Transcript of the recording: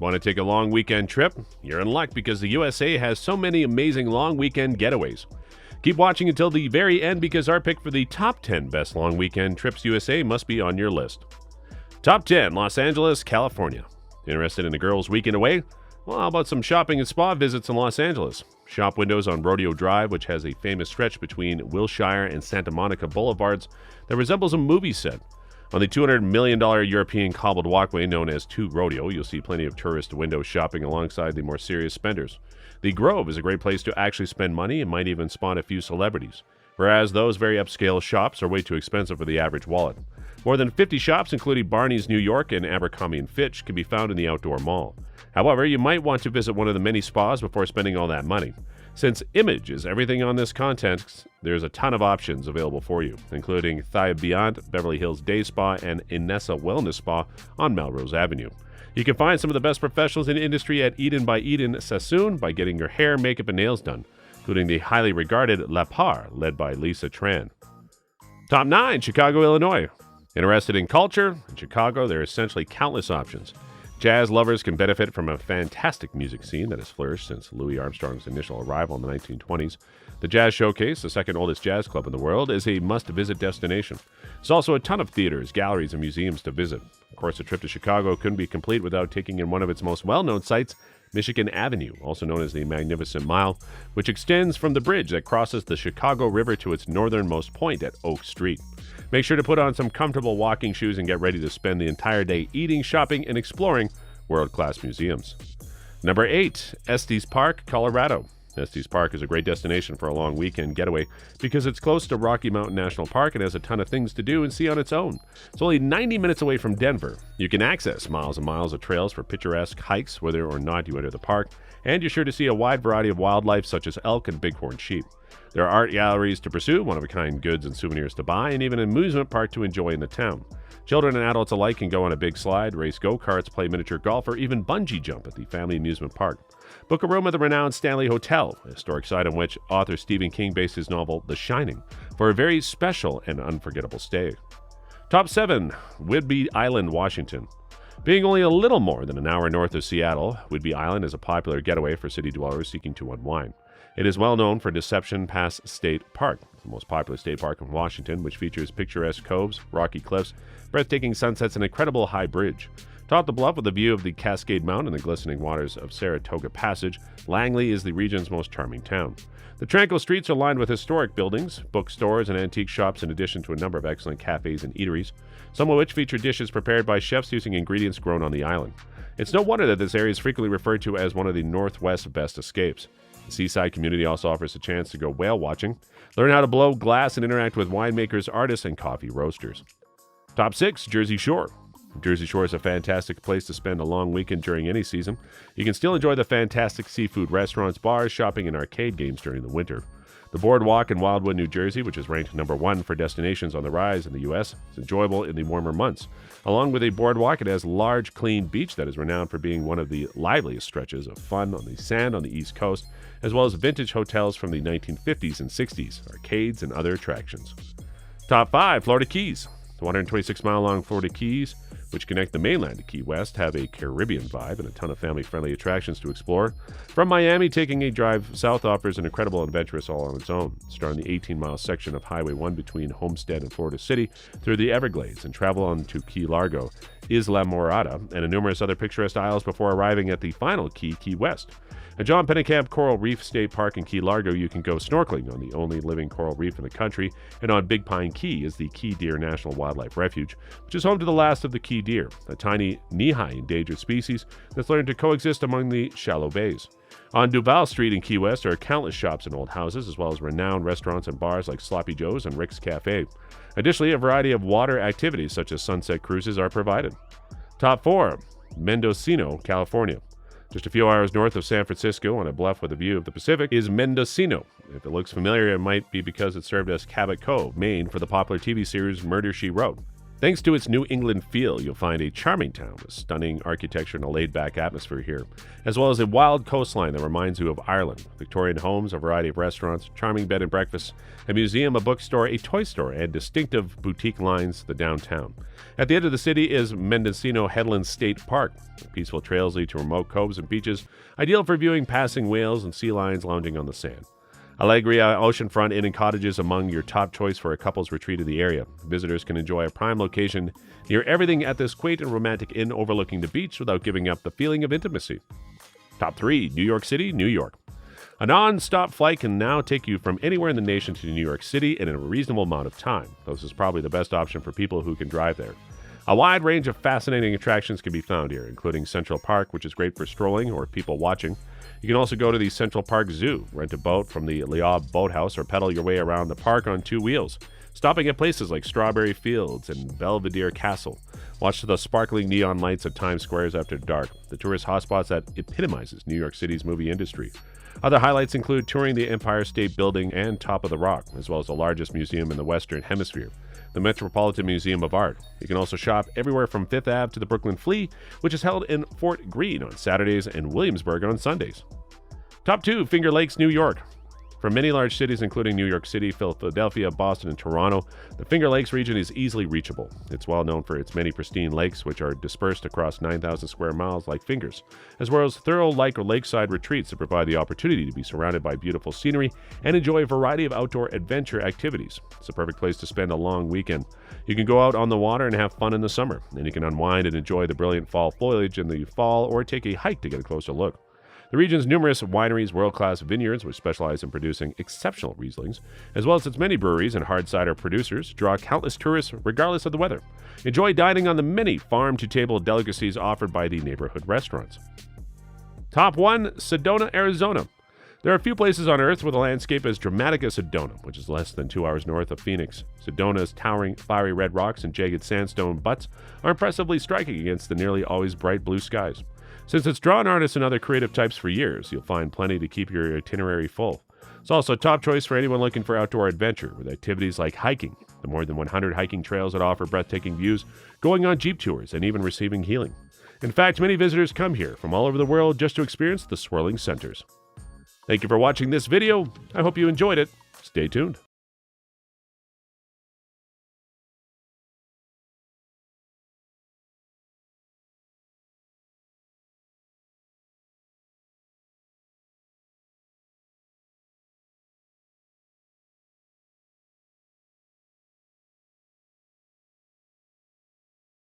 Want to take a long weekend trip? You're in luck because the USA has so many amazing long weekend getaways. Keep watching until the very end because our pick for the top 10 best long weekend trips USA must be on your list. Top 10, Los Angeles, California. Interested in a girl's weekend away? Well, how about some shopping and spa visits in Los Angeles? Shop windows on Rodeo Drive, which has a famous stretch between Wilshire and Santa Monica boulevards that resembles a movie set. On the $200 million European cobbled walkway known as 2 Rodeo, you'll see plenty of tourist window shopping alongside the more serious spenders. The Grove is a great place to actually spend money and might even spawn a few celebrities, whereas those very upscale shops are way too expensive for the average wallet. More than 50 shops, including Barney's New York and Abercrombie & Fitch, can be found in the outdoor mall. However, you might want to visit one of the many spas before spending all that money. Since image is everything on this content, there's a ton of options available for you, including Thigh Beyond, Beverly Hills Day Spa, and Inessa Wellness Spa on Melrose Avenue. You can find some of the best professionals in the industry at Eden by Eden Sassoon by getting your hair, makeup, and nails done, including the highly regarded La Par, led by Lisa Tran. Top 9, Chicago, Illinois. Interested in culture? In Chicago, there are essentially countless options. Jazz lovers can benefit from a fantastic music scene that has flourished since Louis Armstrong's initial arrival in the 1920s. The Jazz Showcase, the second oldest jazz club in the world, is a must-visit destination. There's also a ton of theaters, galleries, and museums to visit. Of course, a trip to Chicago couldn't be complete without taking in one of its most well-known sites, Michigan Avenue, also known as the Magnificent Mile, which extends from the bridge that crosses the Chicago River to its northernmost point at Oak Street. Make sure to put on some comfortable walking shoes and get ready to spend the entire day eating, shopping, and exploring world-class museums. Number 8, Estes Park, Colorado. Estes Park is a great destination for a long weekend getaway because it's close to Rocky Mountain National Park and has a ton of things to do and see on its own. It's only 90 minutes away from Denver. You can access miles and miles of trails for picturesque hikes whether or not you enter the park, and you're sure to see a wide variety of wildlife such as elk and bighorn sheep. There are art galleries to pursue, one-of-a-kind goods and souvenirs to buy, and even an amusement park to enjoy in the town. Children and adults alike can go on a big slide, race go-karts, play miniature golf, or even bungee jump at the Family Amusement Park. Book a room at the renowned Stanley Hotel, a historic site on which author Stephen King based his novel The Shining, for a very special and unforgettable stay. Top 7, Whidbey Island, Washington. Being only a little more than an hour north of Seattle, Whidbey Island is a popular getaway for city dwellers seeking to unwind. It is well known for Deception Pass State Park, the most popular state park in Washington, which features picturesque coves, rocky cliffs, breathtaking sunsets, and an incredible high bridge. Atop the bluff with a view of the Cascade Mountain and the glistening waters of Saratoga Passage, Langley is the region's most charming town. The tranquil streets are lined with historic buildings, bookstores, and antique shops in addition to a number of excellent cafes and eateries, some of which feature dishes prepared by chefs using ingredients grown on the island. It's no wonder that this area is frequently referred to as one of the Northwest's best escapes. The seaside community also offers a chance to go whale watching, learn how to blow glass, and interact with winemakers, artists, and coffee roasters. Top 6, Jersey Shore. Jersey Shore is a fantastic place to spend a long weekend during any season. You can still enjoy the fantastic seafood restaurants, bars, shopping, and arcade games during the winter. The Boardwalk in Wildwood, New Jersey, which is ranked number 1 for destinations on the rise in the U.S., is enjoyable in the warmer months. Along with a boardwalk, it has a large, clean beach that is renowned for being one of the liveliest stretches of fun on the sand on the East Coast, as well as vintage hotels from the 1950s and 60s, arcades, and other attractions. Top 5, Florida Keys. The 126-mile-long Florida Keys, which connect the mainland to Key West, have a Caribbean vibe and a ton of family-friendly attractions to explore. From Miami, taking a drive south offers an incredible adventurous all on its own. Start on the 18-mile section of Highway 1 between Homestead and Florida City through the Everglades and travel on to Key Largo, Isla Morada, and numerous other picturesque isles before arriving at the final key, Key West. At John Pennekamp Coral Reef State Park in Key Largo, you can go snorkeling on the only living coral reef in the country, and on Big Pine Key is the Key Deer National Wildlife Refuge, which is home to the last of the key deer, a tiny knee-high endangered species that's learned to coexist among the shallow bays. On Duval Street in Key West are countless shops and old houses, as well as renowned restaurants and bars like Sloppy Joe's and Rick's Cafe. Additionally, a variety of water activities such as sunset cruises are provided. Top 4, Mendocino, California. Just a few hours north of San Francisco on a bluff with a view of the Pacific is Mendocino. If it looks familiar, it might be because it served as Cabot Cove, Maine, for the popular TV series Murder, She Wrote. Thanks to its New England feel, you'll find a charming town with stunning architecture and a laid-back atmosphere here, as well as a wild coastline that reminds you of Ireland, Victorian homes, a variety of restaurants, charming bed and breakfasts, a museum, a bookstore, a toy store, and distinctive boutique lines the downtown. At the end of the city is Mendocino Headland State Park. Peaceful trails lead to remote coves and beaches, ideal for viewing passing whales and sea lions lounging on the sand. Alegria Oceanfront Inn and Cottages among your top choice for a couple's retreat in the area. Visitors can enjoy a prime location near everything at this quaint and romantic inn overlooking the beach without giving up the feeling of intimacy. Top 3. New York City, New York. A non-stop flight can now take you from anywhere in the nation to New York City in a reasonable amount of time. This is probably the best option for people who can drive there. A wide range of fascinating attractions can be found here, including Central Park, which is great for strolling or people watching. You can also go to the Central Park Zoo, rent a boat from the Liaub Boathouse, or pedal your way around the park on 2 wheels, stopping at places like Strawberry Fields and Belvedere Castle. Watch the sparkling neon lights at Times Square after dark, the tourist hotspots that epitomizes New York City's movie industry. Other highlights include touring the Empire State Building and Top of the Rock, as well as the largest museum in the Western Hemisphere, the Metropolitan Museum of Art. You can also shop everywhere from Fifth Ave to the Brooklyn Flea, which is held in Fort Greene on Saturdays and Williamsburg on Sundays. Top 2, Finger Lakes, New York. From many large cities, including New York City, Philadelphia, Boston, and Toronto, the Finger Lakes region is easily reachable. It's well known for its many pristine lakes, which are dispersed across 9,000 square miles like fingers, as well as thorough lakeside retreats that provide the opportunity to be surrounded by beautiful scenery and enjoy a variety of outdoor adventure activities. It's a perfect place to spend a long weekend. You can go out on the water and have fun in the summer, and you can unwind and enjoy the brilliant fall foliage in the fall or take a hike to get a closer look. The region's numerous wineries, world-class vineyards, which specialize in producing exceptional Rieslings, as well as its many breweries and hard cider producers, draw countless tourists regardless of the weather. Enjoy dining on the many farm-to-table delicacies offered by the neighborhood restaurants. Top 1, Sedona, Arizona. There are few places on Earth with a landscape as dramatic as Sedona, which is less than 2 hours north of Phoenix. Sedona's towering, fiery red rocks and jagged sandstone buttes are impressively striking against the nearly always bright blue skies. Since it's drawn artists and other creative types for years, you'll find plenty to keep your itinerary full. It's also a top choice for anyone looking for outdoor adventure, with activities like hiking, the more than 100 hiking trails that offer breathtaking views, going on jeep tours, and even receiving healing. In fact, many visitors come here from all over the world just to experience the swirling centers. Thank you for watching this video. I hope you enjoyed it. Stay tuned.